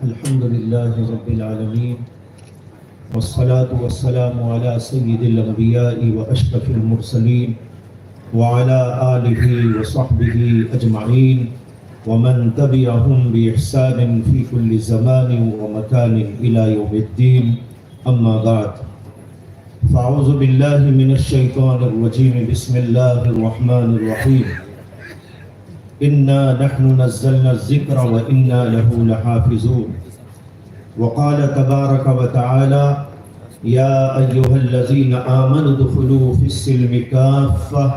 الحمد لله رب العالمين والصلاة والسلام على سيد الأنبياء وأشرف المرسلين وعلى آله وصحبه أجمعين ومن تبعهم بإحسان في كل زمان ومكان إلى يوم الدين. أما بعد، فأعوذ بالله من الشيطان الرجيم. بسم الله الرحمن الرحيم. إنا نحن نزلنا الذكر وإنا له لحافظون. وقال تبارك وتعالى: يا أيها الذين آمنوا ادخلوا في السلم كافة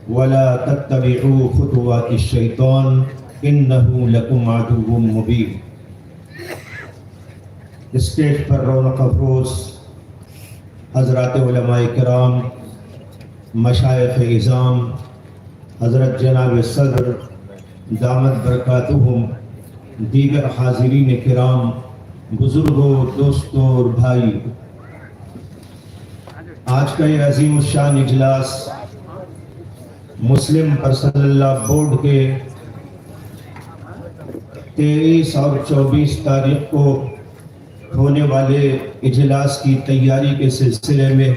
ولا تتبعوا خطوات الشيطان إنه لكم عدو مبين. اسٹیج پر رونق افروز حضرات علماء کرام، مشائخ اعظام، حضرت جناب صدر دامت برکاتہم، دیگر حاضرین کرام، بزرگوں، دوستوں اور بھائی، آج کا یہ عظیم الشان اجلاس مسلم پرسنل لا بورڈ کے 23 اور 24 تاریخ کو ہونے والے اجلاس کی تیاری کے سلسلے میں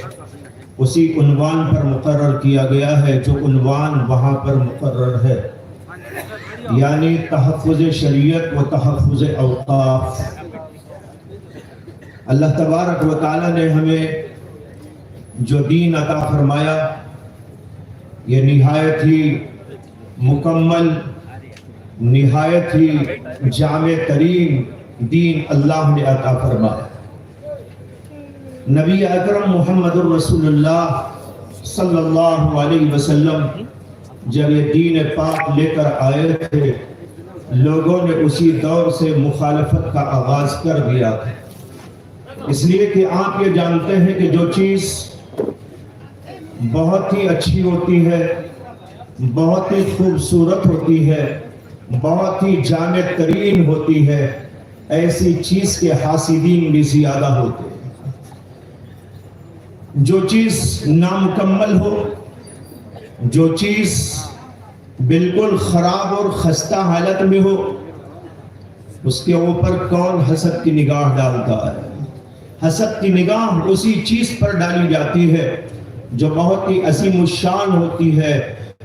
اسی عنوان پر مقرر کیا گیا ہے جو عنوان وہاں پر مقرر ہے، یعنی تحفظ شریعت و تحفظ اوقاف۔ اللہ تبارک و تعالی نے ہمیں جو دین عطا فرمایا، یہ نہایت ہی مکمل، نہایت ہی جامع ترین دین اللہ نے عطا فرمایا۔ نبی اکرم محمد الرسول اللہ صلی اللہ علیہ وسلم جب یہ دین پاک لے کر آئے تھے، لوگوں نے اسی دور سے مخالفت کا آغاز کر دیا تھا، اس لیے کہ آپ یہ جانتے ہیں کہ جو چیز بہت ہی اچھی ہوتی ہے، بہت ہی خوبصورت ہوتی ہے، بہت ہی جامع ترین ہوتی ہے، ایسی چیز کے حاسدین بھی زیادہ ہوتے ہیں۔ جو چیز نامکمل ہو، جو چیز بالکل خراب اور خستہ حالت میں ہو، اس کے اوپر کون حسد کی نگاہ ڈالتا ہے؟ حسد کی نگاہ اسی چیز پر ڈالی جاتی ہے جو بہت ہی عظیم الشان ہوتی ہے،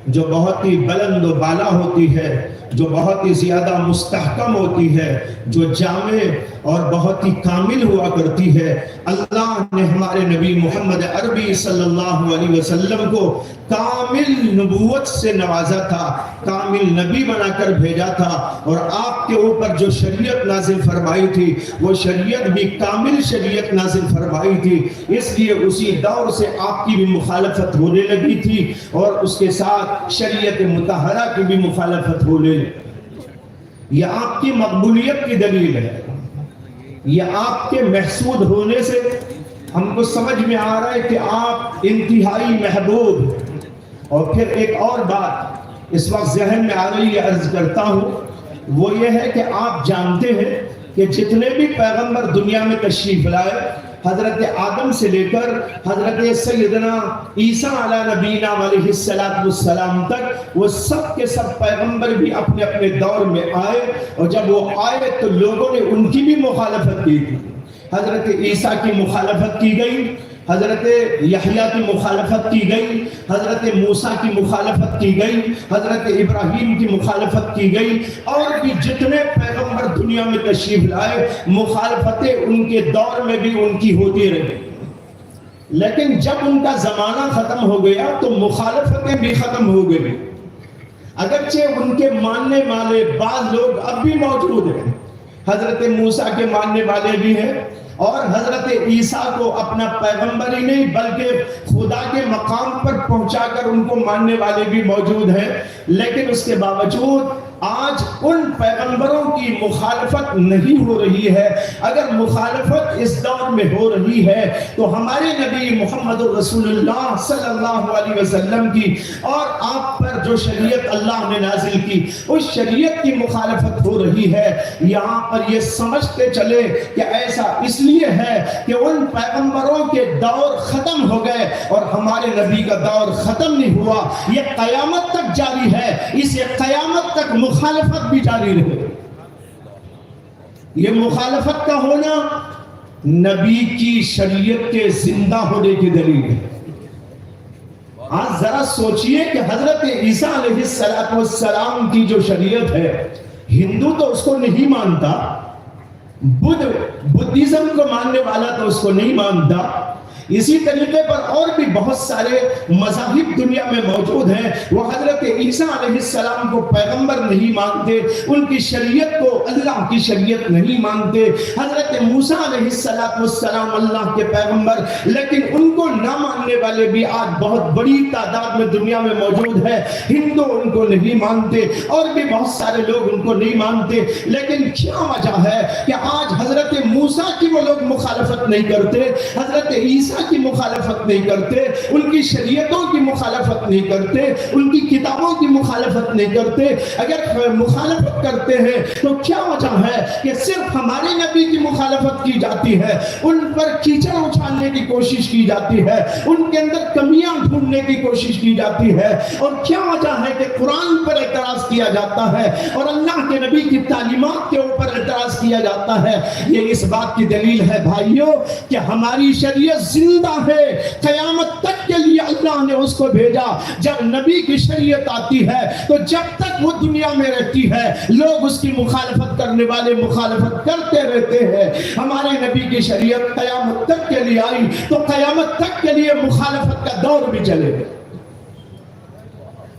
جو بہت ہی بلند و بالا ہوتی ہے، جو بہت ہی زیادہ مستحکم ہوتی ہے، جو جامع اور بہت ہی کامل ہوا کرتی ہے۔ اللہ نے ہمارے نبی محمد عربی صلی اللہ علیہ وسلم کو کامل نبوت سے نوازا تھا، کامل نبی بنا کر بھیجا تھا، اور آپ کے اوپر جو شریعت نازل فرمائی تھی وہ شریعت بھی کامل شریعت نازل فرمائی تھی۔ اس لیے اسی دور سے آپ کی بھی مخالفت ہونے لگی تھی، اور اس کے ساتھ شریعت مطہرہ کی بھی مخالفت ہونے لگی۔ یہ آپ کی مقبولیت کی دلیل ہے، یہ آپ کے محسود ہونے سے ہم کو سمجھ میں آ رہا ہے کہ آپ انتہائی محبوب۔ اور پھر ایک اور بات اس وقت ذہن میں آ رہی ہے، عرض کرتا ہوں، وہ یہ ہے کہ آپ جانتے ہیں کہ جتنے بھی پیغمبر دنیا میں تشریف لائے، حضرت آدم سے لے کر حضرت سیدنا عیسیٰ علیہ نبینا علیہ السلام تک، وہ سب کے سب پیغمبر بھی اپنے اپنے دور میں آئے، اور جب وہ آئے تو لوگوں نے ان کی بھی مخالفت کی تھی۔ حضرت عیسیٰ کی مخالفت کی گئی، حضرت یحییٰ کی مخالفت کی گئی، حضرت موسیٰ کی مخالفت کی گئی، حضرت ابراہیم کی مخالفت کی گئی، اور بھی جتنے پیغمبر دنیا میں تشریف لائے، مخالفتیں ان کے دور میں بھی ان کی ہوتی رہی۔ لیکن جب ان کا زمانہ ختم ہو گیا تو مخالفتیں بھی ختم ہو گئی، اگرچہ ان کے ماننے والے بعض لوگ اب بھی موجود ہیں۔ حضرت موسیٰ کے ماننے والے بھی ہیں، اور حضرت عیسیٰ کو اپنا پیغمبر ہی نہیں بلکہ خدا کے مقام پر پہنچا کر ان کو ماننے والے بھی موجود ہیں۔ لیکن اس کے باوجود آج ان پیغمبروں کی مخالفت نہیں ہو رہی ہے۔ اگر مخالفت اس دور میں ہو رہی ہے تو ہمارے نبی محمد الرسول اللہ صلی اللہ علیہ وسلم کی اور آپ پر جو شریعت اللہ نے نازل کی، اس شریعت کی مخالفت ہو رہی ہے۔ یہاں پر یہ سمجھتے چلے کہ ایسا اس لیے ہے کہ ان پیغمبروں کے دور ختم ہو گئے اور ہمارے نبی کا دور ختم نہیں ہوا، یہ قیامت تک جاری ہے، اسے قیامت تک مخالفت بھی جاری رہے۔ یہ مخالفت کا ہونا نبی کی شریعت کے زندہ ہونے کی دلیل ہے۔ آج ذرا سوچئے کہ حضرت عیسیٰ علیہ السلام کی جو شریعت ہے، ہندو تو اس کو نہیں مانتا، بدھزم کو ماننے والا تو اس کو نہیں مانتا، اسی طریقے پر اور بھی بہت سارے مذاہب دنیا میں موجود ہیں، وہ حضرت عیسیٰ علیہ السلام کو پیغمبر نہیں مانتے، ان کی شریعت کو اللہ کی شریعت نہیں مانتے۔ حضرت موسیٰ علیہ السلام اللہ کے پیغمبر، لیکن ان کو نہ ماننے والے بھی آج بہت بڑی تعداد میں دنیا میں موجود ہے۔ ہندو ان کو نہیں مانتے اور بھی بہت سارے لوگ ان کو نہیں مانتے، لیکن کیا وجہ ہے کہ آج حضرت موسیٰ کی وہ لوگ مخالفت نہیں کرتے، حضرت عیسیٰ کی مخالفت نہیں کرتے، ان کی شریعتوں کی مخالفت نہیں کرتے، ان کی کتابوں کی مخالفت نہیں کرتے؟ اگر مخالفت کرتے ہیں تو کیا وجہ ہے کہ صرف ہمارے نبی کی مخالفت کی جاتی ہے، ان پر کیچڑ اچھالنے کی کوشش کی جاتی ہے، ان کے اندر کمیاں ڈھونڈنے کی کوشش کی جاتی ہے؟ اور کیا وجہ ہے کہ قرآن پر اعتراض کیا جاتا ہے اور اللہ کے نبی کی تعلیمات کے اوپر اعتراض کیا جاتا ہے؟ یہ اس بات کی دلیل ہے بھائیوں کہ ہماری شریعت زندہ ہے، قیامت تک کے لیے اللہ نے اس کو بھیجا۔ جب نبی کی شریعت آتی ہے تو جب تک وہ دنیا میں رہتی ہے لوگ اس کی مخالفت کرنے والے مخالفت کرتے رہتے ہیں۔ ہمارے نبی کی شریعت قیامت تک کے لیے آئی تو قیامت تک کے لیے مخالفت کا دور بھی چلے گا،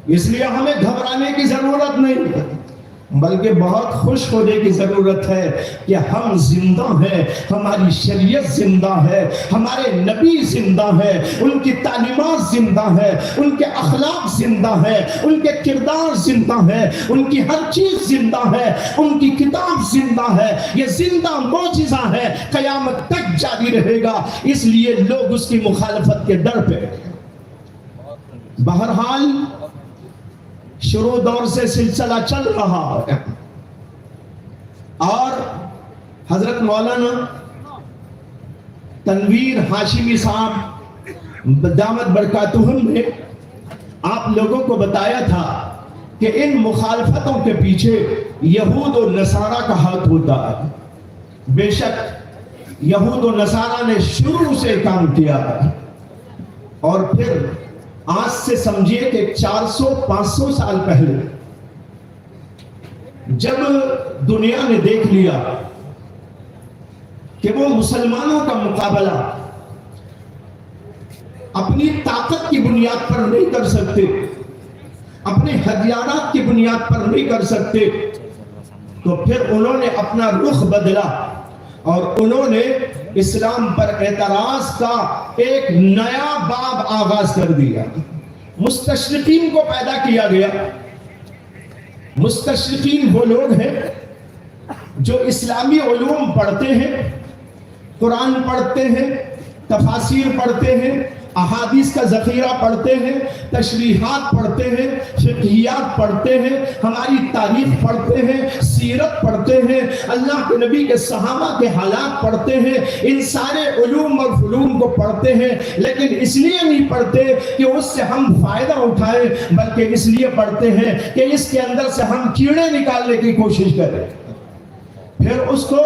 اس لیے ہمیں گھبرانے کی ضرورت نہیں بلکہ بہت خوش ہونے کی ضرورت ہے کہ ہم زندہ ہیں، ہماری شریعت زندہ ہے، ہمارے نبی زندہ ہے، ان کی تعلیمات زندہ ہے، ان کے اخلاق زندہ ہے، ان کے کردار زندہ ہے، ان کی ہر چیز زندہ ہے، ان کی کتاب زندہ ہے۔ یہ زندہ معجزہ ہے، قیامت تک جاری رہے گا، اس لیے لوگ اس کی مخالفت کے ڈر پہ۔ بہرحال شروع دور سے سلسلہ چل رہا ہے اور حضرت مولانا تنویر ہاشمی صاحب دامت برکاتہم نے آپ لوگوں کو بتایا تھا کہ ان مخالفتوں کے پیچھے یہود و نصارہ کا ہاتھ ہوتا ہے۔ بے شک یہود و نصارہ نے شروع سے کام کیا ہے، اور پھر آج سے سمجھیے کہ 400-500 سال پہلے جب دنیا نے دیکھ لیا کہ وہ مسلمانوں کا مقابلہ اپنی طاقت کی بنیاد پر نہیں کر سکتے، اپنے ہتھیارات کی بنیاد پر نہیں کر سکتے، تو پھر انہوں نے اپنا رخ بدلا اور انہوں نے اسلام پر اعتراض کا ایک نیا باب آغاز کر دیا۔ مستشرقین کو پیدا کیا گیا۔ مستشرقین وہ لوگ ہیں جو اسلامی علوم پڑھتے ہیں، قرآن پڑھتے ہیں، تفاسیر پڑھتے ہیں، احادیث کا ذخیرہ پڑھتے ہیں، تشریحات پڑھتے ہیں، فقہیات پڑھتے ہیں، ہماری تاریخ پڑھتے ہیں، سیرت پڑھتے ہیں، اللہ کے نبی کے صحابہ کے حالات پڑھتے ہیں، ان سارے علوم اور فنون کو پڑھتے ہیں، لیکن اس لیے نہیں پڑھتے کہ اس سے ہم فائدہ اٹھائیں، بلکہ اس لیے پڑھتے ہیں کہ اس کے اندر سے ہم کیڑے نکالنے کی کوشش کریں، پھر اس کو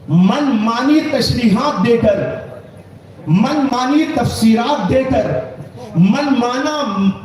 من مانی تشریحات دے کر، من مانی تفسیرات دے کر، من مانا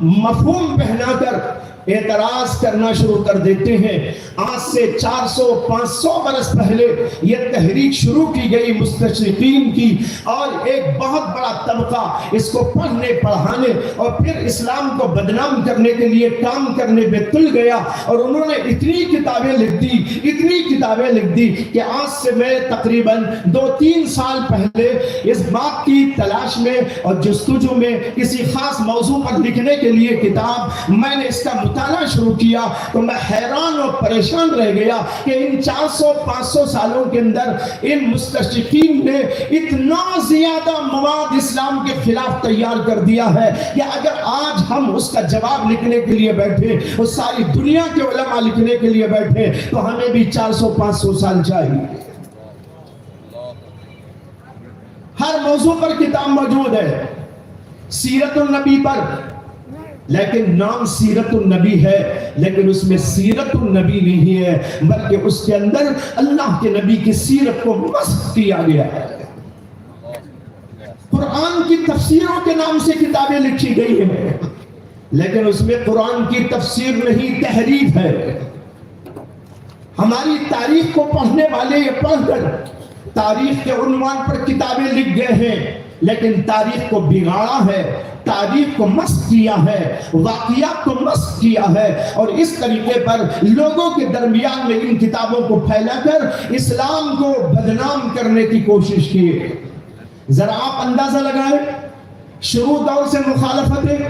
مفہوم پہنا کر اعتراض کرنا شروع کر دیتے ہیں۔ آج سے 400-500 برس پہلے یہ تحریک شروع کی گئی مستشرقین کی، اور ایک بہت بڑا طبقہ اس کو پڑھنے پڑھانے اور پھر اسلام کو بدنام کرنے کے لیے کام کرنے میں تل گیا، اور انہوں نے اتنی کتابیں لکھ دی، اتنی کتابیں لکھ دی کہ آج سے میں تقریباً 2-3 سال پہلے اس بات کی تلاش میں اور جستجو میں کسی خاص موضوع پر لکھنے کے لیے کتاب میں نے اس کا مطالعہ شروع کیا، تو میں حیران اور پریشان رہ گیا کہ ان 400-500 سالوں کے اندر ان مستشرقین نے اتنا زیادہ مواد اسلام کے خلاف تیار کر دیا ہے کہ اگر آج ہم اس کا جواب لکھنے کے لیے بیٹھے اور ساری دنیا کے علماء لکھنے کے لیے بیٹھے تو ہمیں بھی 400-500 سال چاہیے۔ ہر موضوع پر کتاب موجود ہے، سیرت النبی پر، لیکن نام سیرت النبی ہے، لیکن اس میں سیرت النبی نہیں ہے، بلکہ اس کے اندر اللہ کے نبی کی سیرت کو مسخ کیا گیا ہے۔ قرآن کی تفسیروں کے نام سے کتابیں لکھی گئی ہیں، لیکن اس میں قرآن کی تفسیر نہیں، تحریف ہے۔ ہماری تاریخ کو پڑھنے والے یہ پڑھ کر تاریخ کے عنوان پر کتابیں لکھ گئے ہیں، لیکن تاریخ کو بگاڑا ہے، تاریخ کو مسخ کیا ہے، واقعات کو مسخ کیا ہے، اور اس طریقے پر لوگوں کے درمیان میں ان کتابوں کو پھیلا کر اسلام کو بدنام کرنے کی کوشش کی۔ ذرا آپ اندازہ لگائیں، شروع دور سے مخالفتیں،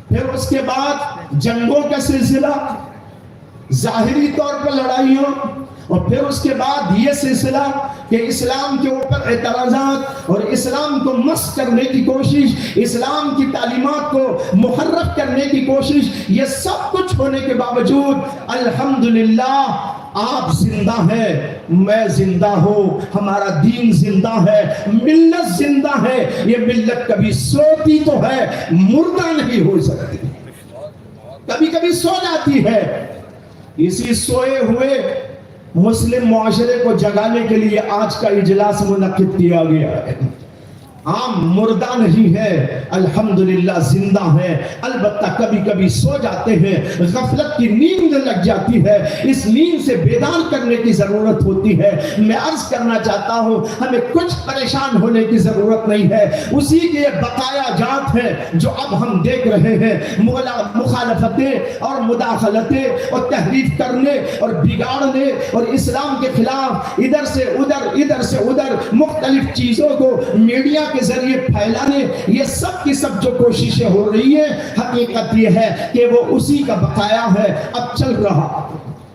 پھر اس کے بعد جنگوں کا سلسلہ، ظاہری طور پر لڑائیوں، اور پھر اس کے بعد یہ سلسلہ کہ اسلام کے اوپر اعتراضات اور اسلام کو مسخ کرنے کی کوشش، اسلام کی تعلیمات کو محرف کرنے کی کوشش، یہ سب کچھ ہونے کے باوجود الحمدللہ آپ زندہ ہیں، میں زندہ ہوں، ہمارا دین زندہ ہے، ملت زندہ ہے۔ یہ ملت کبھی سوتی تو ہے، مردہ نہیں ہو سکتی، کبھی کبھی سو جاتی ہے۔ اسی سوئے ہوئے مسلم معاشرے کو جگانے کے لیے آج کا اجلاس منعقد کیا گیا ہے۔ عام مردہ نہیں ہے، الحمدللہ زندہ ہے، البتہ کبھی کبھی سو جاتے ہیں، غفلت کی نیند لگ جاتی ہے، اس نیند سے بیدار کرنے کی ضرورت ہوتی ہے۔ میں عرض کرنا چاہتا ہوں ہمیں کچھ پریشان ہونے کی ضرورت نہیں ہے، اسی کے بقایا جات ہیں جو اب ہم دیکھ رہے ہیں، مخالفتیں اور مداخلتیں اور تحریف کرنے اور بگاڑنے اور اسلام کے خلاف ادھر سے ادھر مختلف چیزوں کو میڈیا کے ذریعے پھیلانے، یہ سب کی سب جو کوششیں ہو رہی ہیں، حقیقت یہ ہے کہ وہ اسی کا بقایا ہے، اب چل رہا،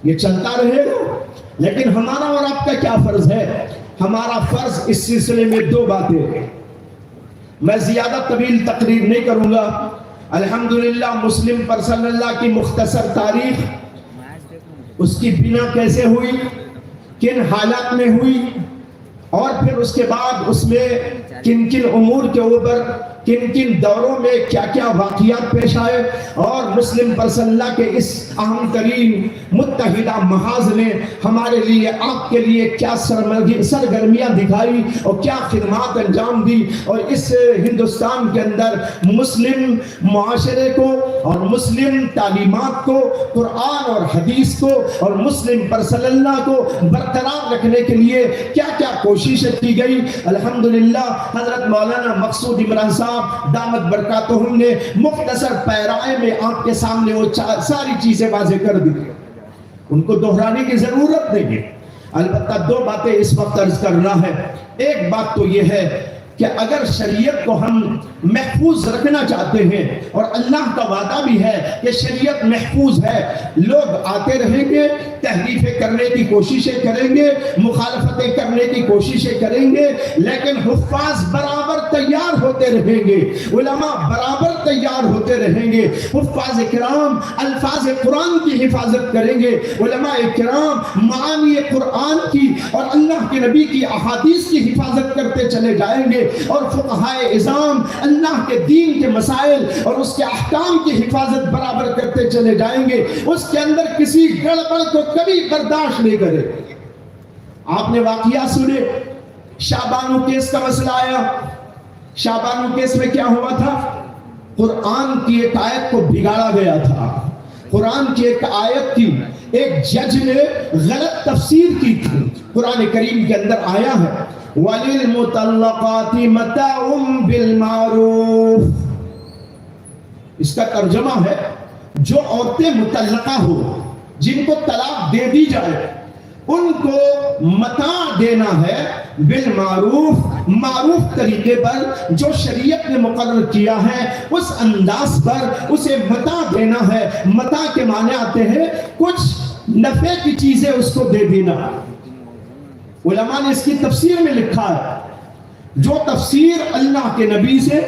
یہ چلتا رہے گا۔ لیکن ہمارا اور آپ کا کیا فرض ہے؟ ہمارا فرض اس سلسلے میں دو باتیں، میں زیادہ طویل تقریر نہیں کروں گا۔ الحمدللہ مسلم پر صلی اللہ کی مختصر تاریخ، اس کی بنا کیسے ہوئی، کن حالات میں ہوئی، اور پھر اس کے بعد اس میں کن کن امور کے اوپر کن کن دوروں میں کیا کیا واقعات پیش آئے، اور مسلم پر صلی اللہ کے اس اہم ترین متحدہ محاذ نے ہمارے لیے، آپ کے لیے کیا سرگرمیاں دکھائی اور کیا خدمات انجام دی، اور اس ہندوستان کے اندر مسلم معاشرے کو اور مسلم تعلیمات کو، قرآن اور حدیث کو اور مسلم پر صلی اللہ کو برقرار رکھنے کے لیے کیا کیا کوششیں کی گئی۔ الحمدللہ حضرت مولانا مقصود عمران صاحب دامت برکاتہم نے مختصر پیرائے میں آپ کے سامنے وہ ساری چیزیں واضح کر دی، ان کو دہرانے کی ضرورت نہیں ہے۔ البتہ دو باتیں اس وقت عرض کرنا ہے۔ ایک بات تو یہ ہے کہ اگر شریعت کو ہم محفوظ رکھنا چاہتے ہیں، اور اللہ کا وعدہ بھی ہے کہ شریعت محفوظ ہے، لوگ آتے رہیں گے، تحریفیں کرنے کی کوششیں کریں گے، مخالفتیں کرنے کی کوششیں کریں گے، لیکن حفاظ برابر تیار ہوتے رہیں گے، علماء برابر تیار ہوتے رہیں گے، حفاظ کرام الفاظ قرآن کی حفاظت کریں گے، علماء کرام معانی قرآن کی اور اللہ کے نبی کی احادیث کی حفاظت کرتے چلے جائیں گے، اور فقہائے اعظام اللہ کے دین کے مسائل اور اس کے احکام کی حفاظت برابر کرتے چلے جائیں گے، اس کے اندر کسی گڑبڑ کو کبھی برداشت نہیں کرے۔ آپ نے واقعات سنے، شاہبانو کیس کا مسئلہ آیا، شاہبانو کیس میں کیا ہوا تھا؟ قرآن کی ایک آیت کو بگاڑا گیا تھا، قرآن کی ایک آیت کی ایک جج نے غلط تفسیر کی تھی۔ قرآن کریم کے اندر آیا ہے وَلِلْمُطَلَّقَاتِ مَتَاعٌ بِالْمَعْرُوفِ، اس کا ترجمہ ہے جو عورتیں مطلقہ ہو، جن کو طلاق دے دی جائے، ان کو متاع دینا ہے بالمعروف، معروف طریقے پر جو شریعت نے مقرر کیا ہے اس انداز پر اسے متاع دینا ہے۔ متاع کے معنی آتے ہیں کچھ نفع کی چیزیں اس کو دے دینا۔ علماء نے اس کی تفسیر میں لکھا ہے، جو تفسیر اللہ کے نبی سے،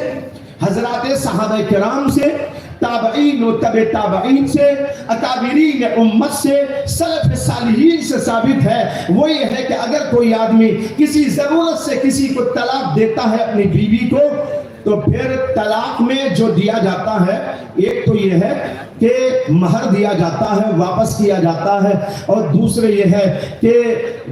حضرات صحابہ کرام سے، تابعین و تبع تابعین سے، اکابرین امت سے، سلف صالحین سے ثابت ہے، وہ یہ ہے کہ اگر کوئی آدمی کسی ضرورت سے کسی کو طلاق دیتا ہے اپنی بیوی کو، تو پھر طلاق میں جو دیا جاتا ہے ایک تو یہ ہے کہ مہر دیا جاتا ہے واپس کیا جاتا ہے اور دوسرے یہ ہے کہ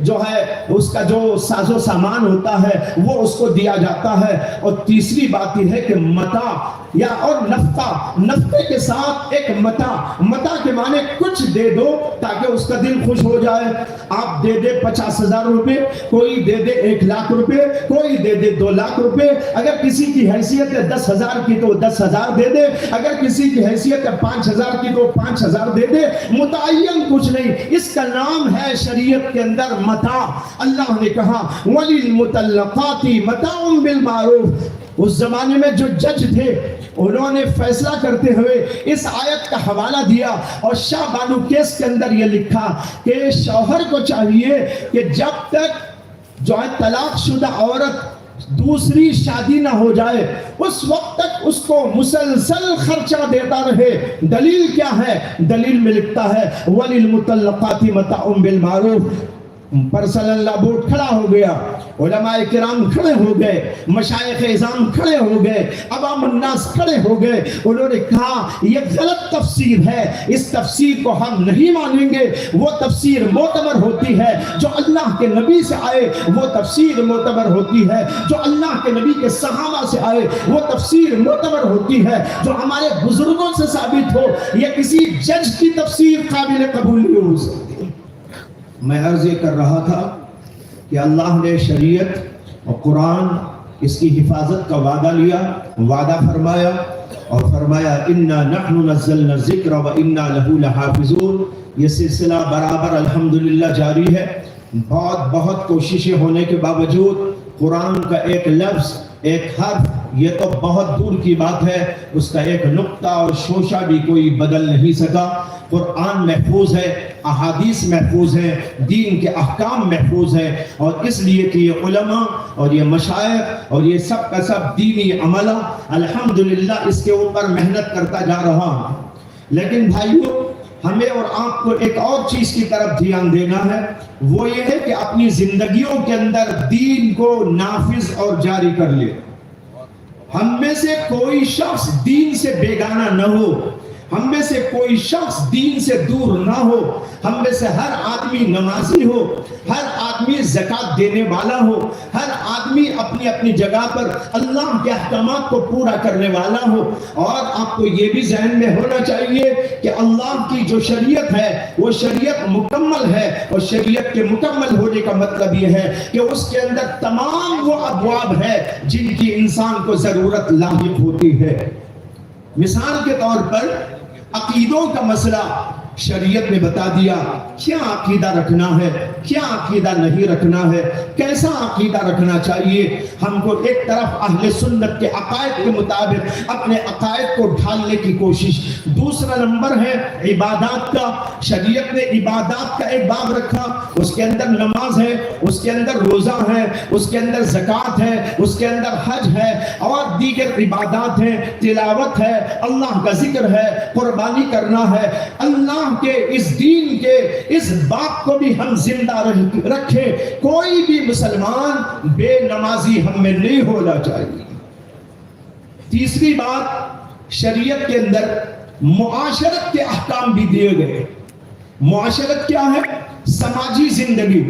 جو ہے اس کا جو ساز و سامان ہوتا ہے وہ اس کو دیا جاتا ہے اور تیسری بات یہ ہے کہ متاع یا اور نفقے کے ساتھ ایک متاع کے معنی کچھ دے دو تاکہ اس کا دل خوش ہو جائے. آپ دے دے 50,000 روپے, کوئی دے دے 1,00,000 روپے, کوئی دے دے 2,00,000 روپے. اگر کسی کی حیثیت ہے 10,000 کی تو 10,000 دے دے, اگر کسی کی حیثیت ہے 5,000 کی تو 5,000 دے دے, متعین کچھ نہیں. اس کا نام ہے شریعت کے اندر متاع. اللہ نے کہا وَلِلْمُطَلَّقَاتِ مَتَاعٌ بِالْمَعْرُوفِ. اس زمانے میں جو جج تھے انہوں نے فیصلہ کرتے ہوئے اس آیت کا حوالہ دیا اور شاہ بانو کیس کے اندر یہ لکھا کہ شوہر کو چاہیے کہ جب تک جو ہے طلاق شدہ عورت دوسری شادی نہ ہو جائے اس وقت تک اس کو مسلسل خرچہ دیتا رہے. دلیل کیا ہے؟ دلیل میں لکھتا ہے وَلِلْمُطَلَّقَاتِ مَتَاعٌ بِالْمَعْرُوفِ. پرسنل اللہ بورڈ کھڑا ہو گیا, علماء کرام کھڑے ہو گئے, مشائخ اعظام کھڑے ہو گئے, عوام الناس کھڑے ہو گئے. انہوں نے کہا یہ غلط تفسیر ہے, اس تفسیر کو ہم نہیں مانیں گے. وہ تفسیر معتبر ہوتی ہے جو اللہ کے نبی سے آئے, وہ تفسیر معتبر ہوتی ہے جو اللہ کے نبی کے صحابہ سے آئے, وہ تفسیر معتبر ہوتی ہے جو ہمارے بزرگوں سے ثابت ہو. یہ کسی جج کی تفسیر قابل قبول نہیں ہو سکتی. میں عرض یہ کر رہا تھا کہ اللہ نے شریعت اور قرآن اس کی حفاظت کا وعدہ لیا, وعدہ فرمایا اور فرمایا اِنَّا نَحْنُ نَزَّلْنَا الذِّكْرَ وَإِنَّا لَهُ لَحَافِظُونَ. یہ سلسلہ برابر الحمدللہ جاری ہے. بہت کوششیں ہونے کے باوجود قرآن کا ایک لفظ, ایک حرف, یہ تو بہت دور کی بات ہے, اس کا ایک نقطہ اور شوشہ بھی کوئی بدل نہیں سکا. قرآن محفوظ ہے, احادیث محفوظ ہیں, دین کے احکام محفوظ ہیں, اور اس لیے کہ یہ علماء اور یہ مشائخ اور یہ سب کا سب دینی عملہ الحمدللہ اس کے اوپر محنت کرتا جا رہا ہے. لیکن بھائیو ہمیں اور آپ کو ایک اور چیز کی طرف دھیان دینا ہے, وہ یہ ہے کہ اپنی زندگیوں کے اندر دین کو نافذ اور جاری کر لے. ہم میں سے کوئی شخص دین سے بیگانہ نہ ہو, ہم میں سے کوئی شخص دین سے دور نہ ہو. ہم میں سے ہر آدمی نمازی ہو, ہر آدمی زکوٰۃ دینے والا ہو, ہر آدمی اپنی اپنی جگہ پر اللہ کے احکامات کو پورا کرنے والا ہو. اور آپ کو یہ بھی ذہن میں ہونا چاہیے کہ اللہ کی جو شریعت ہے وہ شریعت مکمل ہے, اور شریعت کے مکمل ہونے کا مطلب یہ ہے کہ اس کے اندر تمام وہ ابواب ہے جن کی انسان کو ضرورت لاحق ہوتی ہے. مثال کے طور پر عقیدوں کا مسئلہ شریعت نے بتا دیا, کیا عقیدہ رکھنا ہے, کیا عقیدہ نہیں رکھنا ہے, کیسا عقیدہ رکھنا چاہیے. ہم کو ایک طرف اہل سنت کے عقائد کے مطابق اپنے عقائد کو ڈھالنے کی کوشش. دوسرا نمبر ہے عبادات کا. شریعت نے عبادات کا ایک باب رکھا, اس کے اندر نماز ہے, اس کے اندر روزہ ہے, اس کے اندر زکوٰۃ ہے, اس کے اندر حج ہے اور دیگر عبادات ہیں, تلاوت ہے, اللہ کا ذکر ہے, قربانی کرنا ہے. اللہ کے اس دین کے اس بات کو بھی ہم زندہ رکھیں. کوئی بھی مسلمان بے نمازی ہم میں نہیں ہونا چاہیے. تیسری بات, شریعت کے اندر معاشرت کے احکام بھی دیے گئے. معاشرت کیا ہے؟ سماجی زندگی.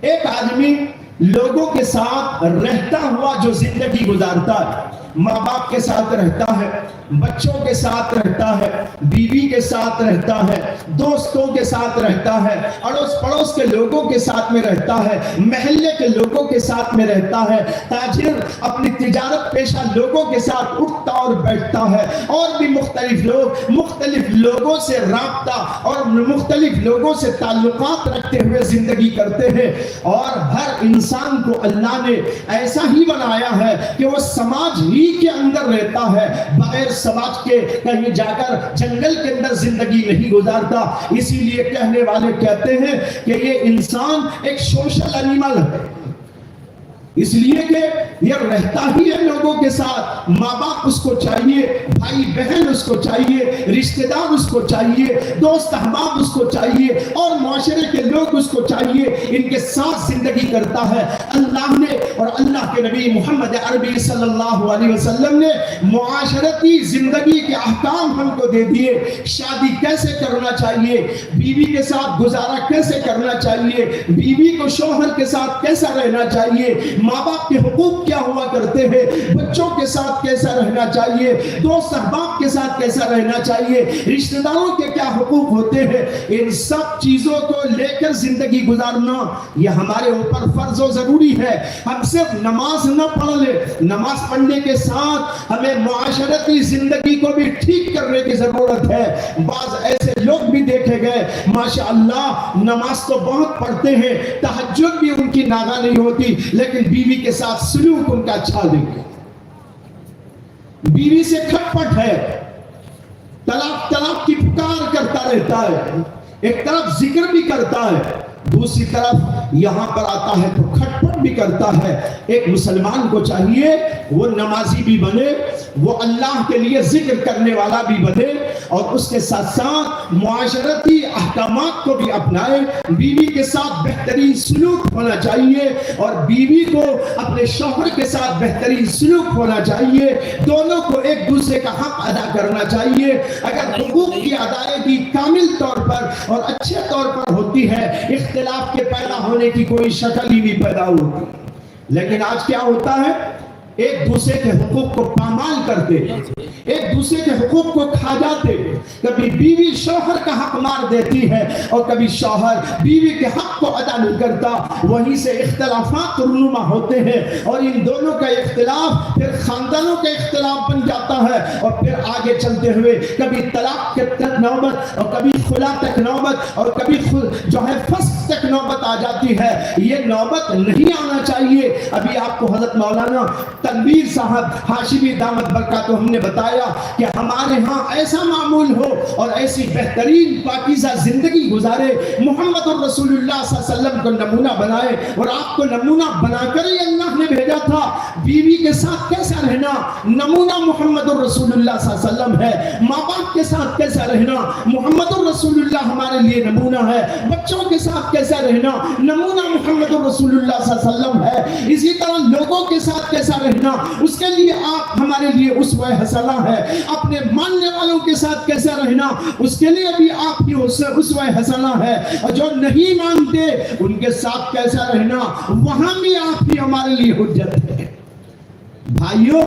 ایک آدمی لوگوں کے ساتھ رہتا ہوا جو زندگی گزارتا ہے, ماں باپ کے ساتھ رہتا ہے, بچوں کے ساتھ رہتا ہے, بیوی کے ساتھ رہتا ہے, دوستوں کے ساتھ رہتا ہے, اڑوس پڑوس کے لوگوں کے ساتھ میں رہتا ہے, محلے کے لوگوں کے ساتھ میں رہتا ہے, تاجر اپنی تجارت پیشہ لوگوں کے ساتھ اٹھتا اور بیٹھتا ہے, اور بھی مختلف لوگ مختلف لوگوں سے رابطہ اور مختلف لوگوں سے تعلقات رکھتے ہوئے زندگی کرتے ہیں. اور ہر انسان کو اللہ نے ایسا ہی بنایا ہے کہ وہ سماج ہی کے اندر رہتا ہے, بغیر سماج کے کہیں جا کر جنگل کے اندر زندگی نہیں گزارتا. اسی لیے کہنے والے کہتے ہیں کہ یہ انسان ایک سوشل اینیمل ہے. اس لیے کہ یہ رہتا ہی ہے لوگوں کے ساتھ، ماں باپ اس کو چاہیے، بھائی بہن اس کو چاہیے، رشتہ دار اس کو چاہیے، دوست احباب اس کو چاہیے، اور معاشرے کے لوگ اس کو چاہیے، ان کے ساتھ زندگی کرتا ہے۔ اللہ نے اور اللہ کے نبی محمد عربی صلی اللہ علیہ وسلم نے معاشرتی زندگی کے احکام ہم کو دے دیے، شادی کیسے کرنا چاہیے، بیوی کے ساتھ گزارا کیسے کرنا چاہیے، بیوی کو شوہر کے ساتھ کیسا رہنا چاہیے، ماں باپ کے حقوق کیا ہوا کرتے ہیں، بچوں کے ساتھ کیسا رہنا چاہیے، دوست احباب کے ساتھ کیسا رہنا چاہیے، رشتہ داروں کے کیا حقوق ہوتے ہیں، ان سب چیزوں کو لے کر زندگی گزارنا یہ ہمارے اوپر فرض و ضروری ہے۔ ہم صرف نماز نہ پڑھ لیں، نماز پڑھنے کے ساتھ ہمیں معاشرتی زندگی کو بھی ٹھیک کرنے کی ضرورت ہے۔ بعض ایسے لوگ بھی دیکھے گئے ماشاءاللہ نماز تو بہت پڑھتے ہیں، تہجد بھی ان کی ناگا نہیں ہوتی، لیکن بیوی کے ساتھ سلوک ان کا اچھا نہیں، بیوی سے کھٹ پٹ ہے، طلاق طلاق کی پکار کرتا رہتا ہے، ایک طرف ذکر بھی کرتا ہے، دوسری طرف یہاں پر آتا ہے تو کھٹ پٹ بھی کرتا ہے۔ ایک مسلمان کو چاہیے وہ نمازی بھی بنے، وہ اللہ کے لیے ذکر کرنے والا بھی بنے، اور اس کے ساتھ ساتھ معاشرتی احکامات کو بھی اپنائے۔ بیوی کے ساتھ بہترین سلوک ہونا چاہیے، اور بیوی کو اپنے شوہر کے ساتھ بہترین سلوک ہونا چاہیے، دونوں کو ایک دوسرے کا حق ادا کرنا چاہیے۔ اگر حقوق کی ادائیگی کامل طور پر اور اچھے طور پر ہوتی ہے، اختلاف کے پیدا ہونے کی کوئی شکل ہی نہیں پیدا ہوتی۔ لیکن آج کیا ہوتا ہے، ایک دوسرے کے حقوق کو پامال کرتے، ایک دوسرے کے حقوق کو کھا جاتے، کبھی بیوی شوہر کا حق مار دیتی ہے اور کبھی شوہر بیوی کے حق کو ادا نہیں کرتا، وہیں سے اختلافات رونما ہوتے ہیں، اور ان دونوں کا اختلاف پھر خاندانوں کا اختلاف بن جاتا ہے، اور پھر آگے چلتے ہوئے کبھی طلاق کے تک نوبت، اور کبھی خلا تک نوبت، اور کبھی جو ہے فسخ تک نوبت آ جاتی ہے۔ یہ نوبت نہیں آنا چاہیے۔ ابھی آپ کو حضرت مولانا تنویر صاحب ہاشمی دامت برکاتہ ہم نے بتایا کہ ہمارے ہاں ایسا معمول ہو اور ایسی بہترین پاکیزہ زندگی گزارے، محمد الرسول اللہ صلی اللہ علیہ وسلم کو نمونہ بنائے، اور آپ کو نمونہ بنا کر ہی اللہ نے بھیجا تھا۔ بیوی کے ساتھ کیسا رہنا، نمونہ محمد الرسول اللہ صلی اللہ علیہ وسلم ہے۔ ماں باپ کے ساتھ کیسا رہنا، محمد الرسول اللہ ہمارے لیے نمونہ ہے۔ بچوں کے ساتھ کیسا رہنا، نمونہ محمد الرسول اللہ صلی اللہ علیہ وسلم ہے۔ اسی طرح لوگوں کے ساتھ کیسا رہنا، اس کے لیے آپ ہمارے لیے اسوہ حسنہ ہے۔ اپنے ماننے والوں کے ساتھ کیسا رہنا، اس کے لیے بھی آپ کی اسوہ حسنہ ہے، اور جو نہیں مانتے ان کے ساتھ کیسا رہنا، وہاں بھی آپ کی ہمارے لیے حجت ہے۔ بھائیوں،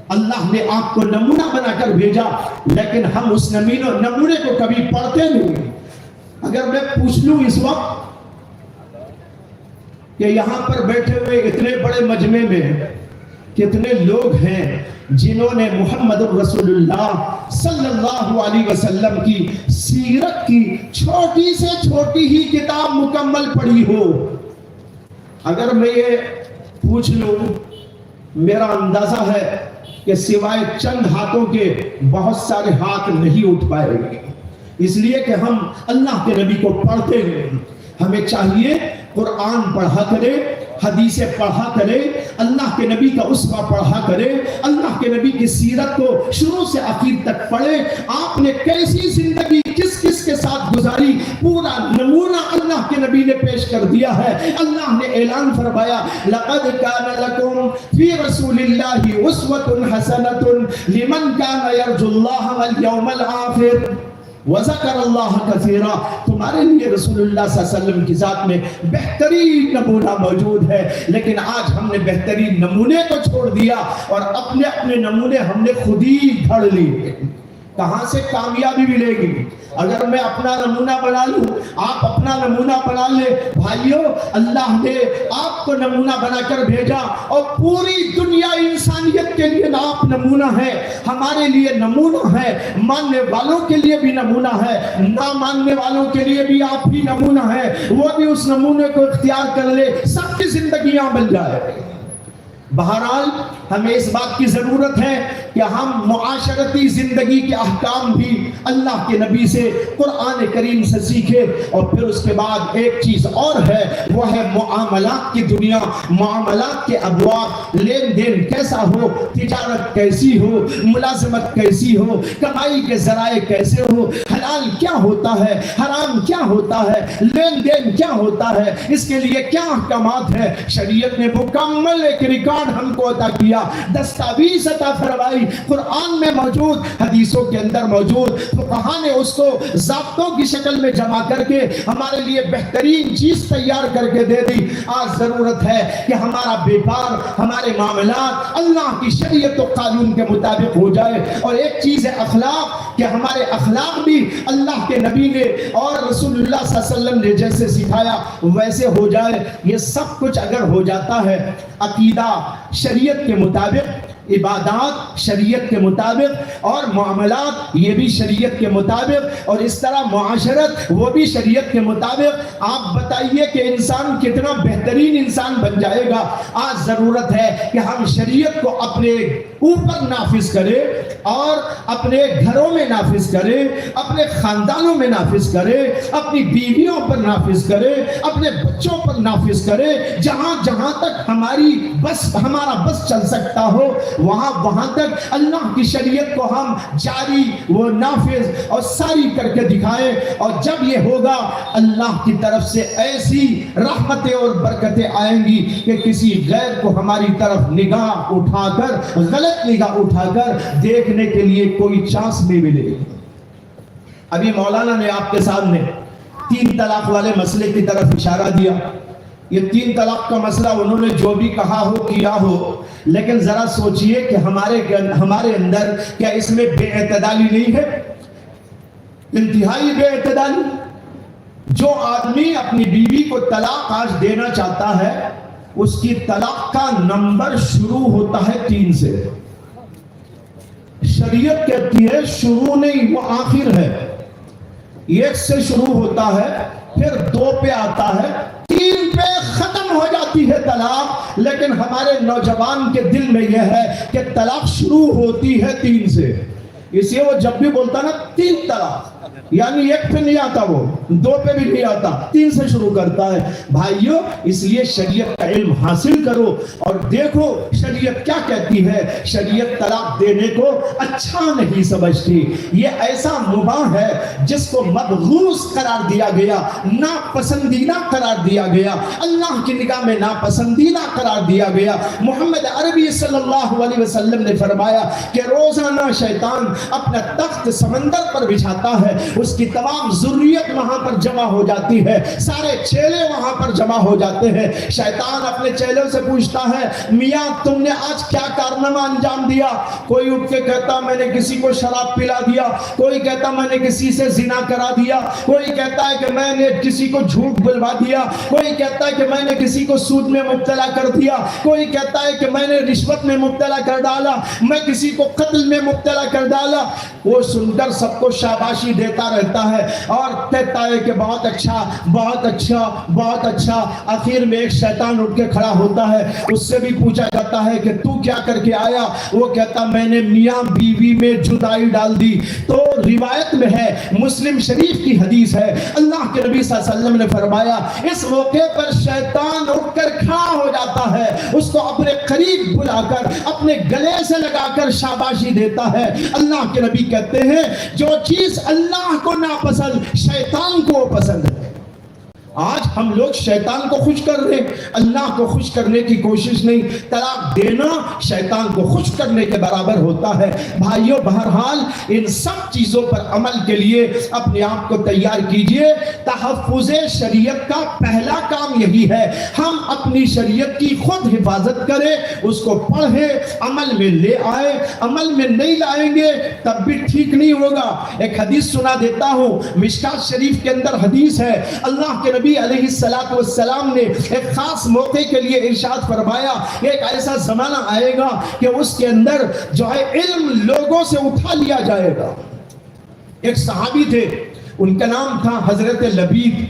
اللہ نے آپ کو نمونہ بنا کر بھیجا، لیکن ہم اس نمونے کو کبھی پڑھتے نہیں۔ اگر میں پوچھ لوں اس وقت کہ یہاں پر بیٹھے ہوئے اتنے بڑے مجمع میں کتنے لوگ ہیں جنہوں نے محمد الرسول اللہ صلی اللہ علیہ وسلم کی سیرت کی چھوٹی سے چھوٹی ہی کتاب مکمل پڑھی ہو؟ اگر میں یہ پوچھ لوں، میرا اندازہ ہے کہ سوائے چند ہاتھوں کے بہت سارے ہاتھ نہیں اٹھ پائے گے، اس لیے کہ ہم اللہ کے نبی کو پڑھتے ہیں۔ ہمیں چاہیے قرآن پڑھا کرے، حدیثیں پڑھا کرے، اللہ کے نبی کا اسوہ پڑھا کرے، اللہ کے نبی کی سیرت کو شروع سے آخر تک پڑھے۔ آپ نے کیسی زندگی کس کس کے ساتھ گزاری، پورا نمونہ اللہ کے نبی نے پیش کر دیا ہے۔ اللہ نے اعلان فرمایا، لَقَدْ كَانَ لَكُمْ فِي رَسُولِ اللَّهِ أُسْوَةٌ حَسَنَةٌ لِمَنْ كَانَ يَرْجُو اللَّهَ وَالْيَوْمَ الْآخِرَ وَذَكَرَ اللَّهَ كَثِيرًا۔ تمہارے لیے رسول اللہ صلی اللہ علیہ وسلم کی ذات میں بہترین نمونہ موجود ہے، لیکن آج ہم نے بہترین نمونے کو چھوڑ دیا اور اپنے اپنے نمونے ہم نے خود ہی گھڑ لیے۔ کہاں سے کامیابی ملے گی؟ اگر میں اپنا نمونہ بنا لوں، آپ اپنا نمونہ بنا لیں، بھائیوں اللہ نے آپ کو نمونہ بنا کر بھیجا، اور پوری دنیا انسانیت کے لیے آپ نمونہ ہے، ہمارے لیے نمونہ ہے، ماننے والوں کے لیے بھی نمونہ ہے، نہ ماننے والوں کے لیے بھی آپ ہی نمونہ ہے۔ وہ بھی اس نمونے کو اختیار کر لے، سب کی زندگیاں بن جائے۔ بہرحال ہمیں اس بات کی ضرورت ہے کہ ہم معاشرتی زندگی کے احکام بھی اللہ کے نبی سے قرآن کریم سے سیکھیں. اور پھر اس کے بعد ایک چیز اور ہے، وہ ہے معاملات کی دنیا، معاملات کے ابواب، لین دین کیسا ہو، تجارت کیسی ہو، ملازمت کیسی ہو، کمائی کے ذرائع کیسے ہو، حلال کیا ہوتا ہے، حرام کیا ہوتا ہے، لین دین کیا ہوتا ہے، اس کے لیے کیا احکامات ہیں. شریعت نے مکمل ایک ریکارڈ ہم کو عطا کیا، دستاویز عطا فرمائی، قرآن میں موجود، حدیثوں کے اندر موجود. فقہاء نے اس کو ضابطوں کی شکل میں جمع کر کے ہمارے لیے بہترین چیز تیار کر کے دے دی. آج ضرورت ہے کہ ہمارا بیپار، ہمارے معاملات اللہ کی شریعت و قانون کے مطابق ہو جائے. اور ایک چیز ہے اخلاق، کہ ہمارے اخلاق بھی اللہ کے نبی نے اور رسول اللہ صلی اللہ علیہ وسلم نے جیسے سکھایا ویسے ہو جائے. یہ سب کچھ اگر ہو جاتا ہے، عقیدہ شریعت کے مطابق، عبادات شریعت کے مطابق، اور معاملات یہ بھی شریعت کے مطابق، اور اس طرح معاشرت وہ بھی شریعت کے مطابق. آپ بتائیے کہ انسان کتنا بہترین انسان بن جائے گا. آج ضرورت ہے کہ ہم شریعت کو اپنے اوپر نافذ کریں، اور اپنے گھروں میں نافذ کریں، اپنے خاندانوں میں نافذ کریں، اپنی بیویوں پر نافذ کریں، اپنے بچوں پر نافذ کریں. جہاں جہاں تک ہمارا بس چل سکتا ہو، وہاں تک اللہ کی شریعت کو ہم جاری و نافذ اور ساری کر کے دکھائیں. اور جب یہ ہوگا، اللہ کی طرف سے ایسی رحمتیں اور برکتیں آئیں گی کہ کسی غیر کو ہماری طرف نگاہ اٹھا کر، غلط نگاہ اٹھا کر دیکھنے کے لیے کوئی چانس نہیں ملے. ابھی مولانا نے آپ کے سامنے 3 طلاق والے مسئلے کی طرف اشارہ دیا. یہ 3 طلاق کا مسئلہ انہوں نے جو بھی کہا ہو، کیا ہو، لیکن ذرا سوچئے کہ ہمارے اندر کیا اس میں بے اعتدالی نہیں ہے؟ انتہائی بے اعتدالی. جو آدمی اپنی بیوی کو طلاق آج دینا چاہتا ہے، اس کی طلاق کا نمبر شروع ہوتا ہے 3 سے. شریعت کہتی ہے شروع نہیں، وہ آخر ہے. 1 سے شروع ہوتا ہے، پھر 2 پہ آتا ہے، 3 پہ ختم ہو جاتی ہے طلاق. لیکن ہمارے نوجوان کے دل میں یہ ہے کہ طلاق شروع ہوتی ہے 3 سے. اس لیے وہ جب بھی بولتا نا 3 طلاق، یعنی 1 پہ نہیں آتا، وہ 2 پہ بھی نہیں آتا، 3 سے شروع کرتا ہے. بھائیو، اس لیے شریعت کا علم حاصل کرو اور دیکھو شریعت کیا کہتی ہے. شریعت طلاق دینے کو اچھا نہیں سمجھتی. یہ ایسا مباح ہے جس کو مبغوض قرار دیا گیا، ناپسندیدہ قرار دیا گیا، اللہ کی نگاہ میں ناپسندیدہ قرار دیا گیا. محمد عربی صلی اللہ علیہ وسلم نے فرمایا کہ روزانہ شیطان اپنا تخت سمندر پر بچھاتا ہے، اس کی تمام ذریت وہاں پر جمع ہو جاتی ہے، سارے چیلے وہاں پر جمع ہو جاتے ہیں. شیطان اپنے چیلوں سے پوچھتا ہے، میاں تم نے آج کیا کارنامہ انجام دیا؟ کوئی اٹھ کے کہتا میں نے کسی کو شراب پلا دیا، کوئی کہتا میں نے کسی سے زنا کرا دیا، کوئی کہتا ہے کہ میں نے کسی کو جھوٹ بلوا دیا، کوئی کہتا ہے کہ میں نے کسی کو سود میں مبتلا کر دیا، کوئی کہتا ہے کہ میں نے رشوت میں مبتلا کر ڈالا، میں کسی کو قتل میں مبتلا کر ڈالا. وہ سن کر سب کو شاباشی دیتا رہتا ہے اور کہتا ہے کہ بہت اچھا، بہت اچھا، بہت اچھا. آخر میں ایک شیطان اٹھ کے کھڑا ہوتا ہے، اس سے بھی پوچھا جاتا ہے کہ تو کیا کر کے آیا؟ وہ کہتا میں نے میاں بیوی میں جدائی ڈال دی. تو روایت میں ہے، مسلم شریف کی حدیث ہے، اللہ کے نبی صلی اللہ علیہ وسلم نے فرمایا اس موقع پر شیطان اٹھ کر کھڑا ہو جاتا ہے، اس کو اپنے قریب بلا کر اپنے گلے سے لگا کر شاباشی دیتا ہے. اللہ کے نبی کہتے ہیں جو چیز اللہ کو ناپسند، شیطان کو پسند ہے. آج ہم لوگ شیطان کو خوش کر رہے ہیں، اللہ کو خوش کرنے کی کوشش نہیں. طلاق دینا شیطان کو خوش کرنے کے برابر ہوتا ہے. بھائیو، بہرحال ان سب چیزوں پر عمل کے لیے اپنے آپ کو تیار کیجئے. تحفظ شریعت کا پہلا کام یہی ہے، ہم اپنی شریعت کی خود حفاظت کریں، اس کو پڑھیں، عمل میں لے آئے. عمل میں نہیں لائیں گے تب بھی ٹھیک نہیں ہوگا. ایک حدیث سنا دیتا ہوں، مشکات شریف کے اندر حدیث ہے، اللہ کے نبی علیہ السلام نے ایک خاص موقع کے لیے ارشاد فرمایا، ایک ایسا زمانہ آئے گا کہ اس کے اندر جو ہے علم لوگوں سے اٹھا لیا جائے گا. ایک صحابی تھے، ان کا نام تھا حضرت لبید.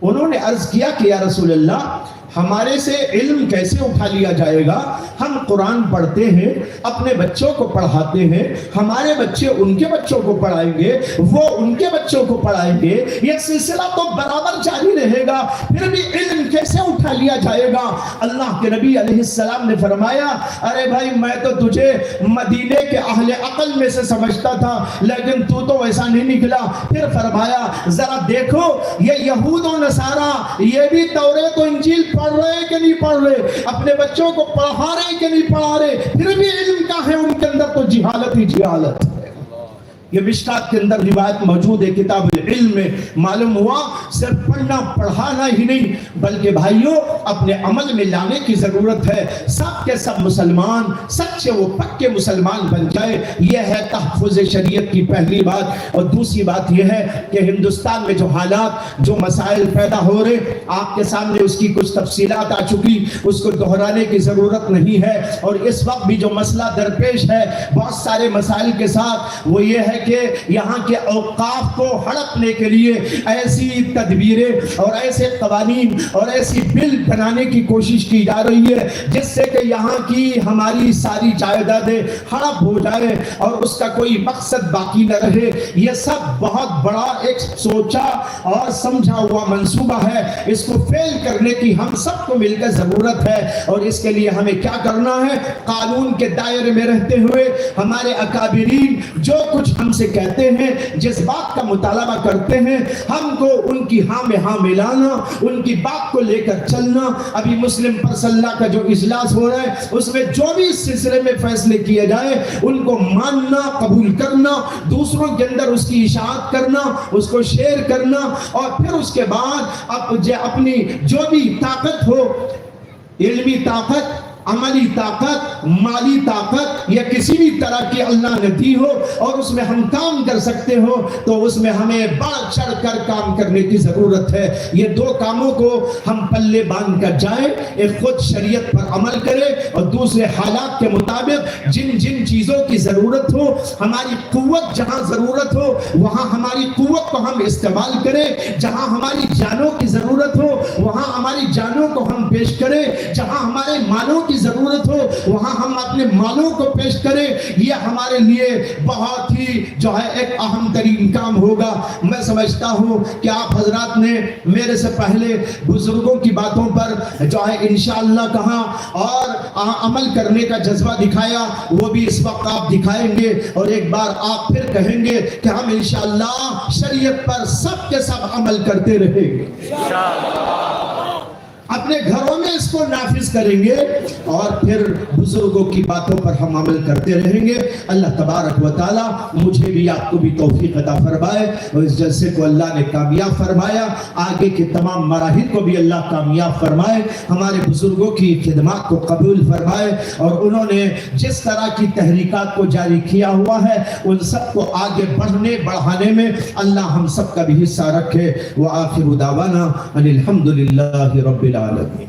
انہوں نے عرض کیا کہ یا رسول اللہ، ہمارے سے علم کیسے اٹھا لیا جائے گا؟ ہم قرآن پڑھتے ہیں، اپنے بچوں کو پڑھاتے ہیں، ہمارے بچے ان کے بچوں کو پڑھائیں گے، وہ ان کے بچوں کو پڑھائیں گے، یہ سلسلہ تو برابر جاری رہے گا، پھر بھی علم کیسے اٹھا لیا جائے گا؟ اللہ کے نبی علیہ السلام نے فرمایا، ارے بھائی میں تو تجھے مدینے کے اہل عقل میں سے سمجھتا تھا، لیکن تو ویسا نہیں نکلا۔ پھر فرمایا ذرا دیکھو یہ یہود و نصارہ یہ بھی توریت و انجیل پڑھ رہے کہ نہیں پڑھ رہے، اپنے بچوں کو پڑھا رہے کہ نہیں پڑھا رہے، پھر بھی علم کا ہے ان کے اندر تو جہالت ہی جہالت۔ یہ مشکات کے اندر روایت موجود ہے کتاب العلم میں، معلوم ہوا صرف پڑھنا پڑھانا ہی نہیں بلکہ بھائیوں اپنے عمل میں لانے کی ضرورت ہے۔ سب کے سب مسلمان سچے و پکے مسلمان بن جائے، یہ ہے تحفظ شریعت کی پہلی بات۔ اور دوسری بات یہ ہے کہ ہندوستان میں جو حالات جو مسائل پیدا ہو رہے، آپ کے سامنے اس کی کچھ تفصیلات آ چکی، اس کو دہرانے کی ضرورت نہیں ہے۔ اور اس وقت بھی جو مسئلہ درپیش ہے بہت سارے مسائل کے ساتھ، وہ یہ ہے کہ یہاں کے اوقاف کو ہڑپنے کے لیے ایسی تدبیریں اور ایسے قوانین اور ایسی بل بنانے کی کوشش کی جا رہی ہے جس سے کہ یہاں کی ہماری ساری جائیدادیں ہڑپ ہو جائے اور اس کا کوئی مقصد باقی نہ رہے۔ یہ سب بہت بڑا ایک سوچا اور سمجھا ہوا منصوبہ ہے، اس کو فیل کرنے کی ہم سب کو مل کر ضرورت ہے۔ اور اس کے لیے ہمیں کیا کرنا ہے؟ قانون کے دائرے میں رہتے ہوئے ہمارے اکابرین جو کچھ ہم سے کہتے ہیں، جس بات کا مطالبہ کرتے ہیں، ہم کو ان کی ہاں میں ہاں ملانا، ان کی بات کو لے کر چلنا۔ ابھی مسلم پرسنل کا جو اجلاس ہو رہا ہے اس میں جو بھی اس سلسلے میں فیصلے کیے جائے ان کو ماننا، قبول کرنا، دوسروں کے اندر اس کی اشاعت کرنا، اس کو شیئر کرنا، اور پھر اس کے بعد اپنی جو بھی طاقت ہو، علمی طاقت، عملی طاقت، مالی طاقت یا کسی بھی طرح کی اللہ نے دی ہو اور اس میں ہم کام کر سکتے ہو تو اس میں ہمیں بڑھ چڑھ کر کام کرنے کی ضرورت ہے۔ یہ دو کاموں کو ہم پلے باندھ کر جائیں، ایک خود شریعت پر عمل کرے اور دوسرے حالات کے مطابق جن جن چیزوں کی ضرورت ہو، ہماری قوت جہاں ضرورت ہو وہاں ہماری قوت کو ہم استعمال کریں، جہاں ہماری جانوں کی ضرورت ہو وہاں ہماری جانوں کو ہم پیش کریں، جہاں ہمارے مالوں کی ضرورت ہو وہاں ہم اپنے مالوں کو پیش کریں۔ یہ ہمارے لیے بہت ہی جو ہے ایک اہم ترین کام ہوگا۔ میں سمجھتا ہوں کہ آپ حضرات نے میرے سے پہلے بزرگوں کی باتوں پر جو ہے انشاءاللہ کہا اور عمل کرنے کا جذبہ دکھایا، وہ بھی اس وقت آپ دکھائیں گے اور ایک بار آپ پھر کہیں گے کہ ہم انشاءاللہ شریعت پر سب کے سب عمل کرتے رہیں گے، اپنے گھروں میں اس کو نافذ کریں گے اور پھر بزرگوں کی باتوں پر ہم عمل کرتے رہیں گے۔ اللہ تبارک و تعالی مجھے بھی آپ کو بھی توفیق عطا فرمائے اور اس جلسے کو اللہ نے کامیاب فرمایا، آگے کے تمام مراحل کو بھی اللہ کامیاب فرمائے، ہمارے بزرگوں کی خدمات کو قبول فرمائے اور انہوں نے جس طرح کی تحریکات کو جاری کیا ہوا ہے ان سب کو آگے بڑھانے میں اللہ ہم سب کا بھی حصہ رکھے۔ وآخر دعوانا ان الحمدللہ رب العالمین۔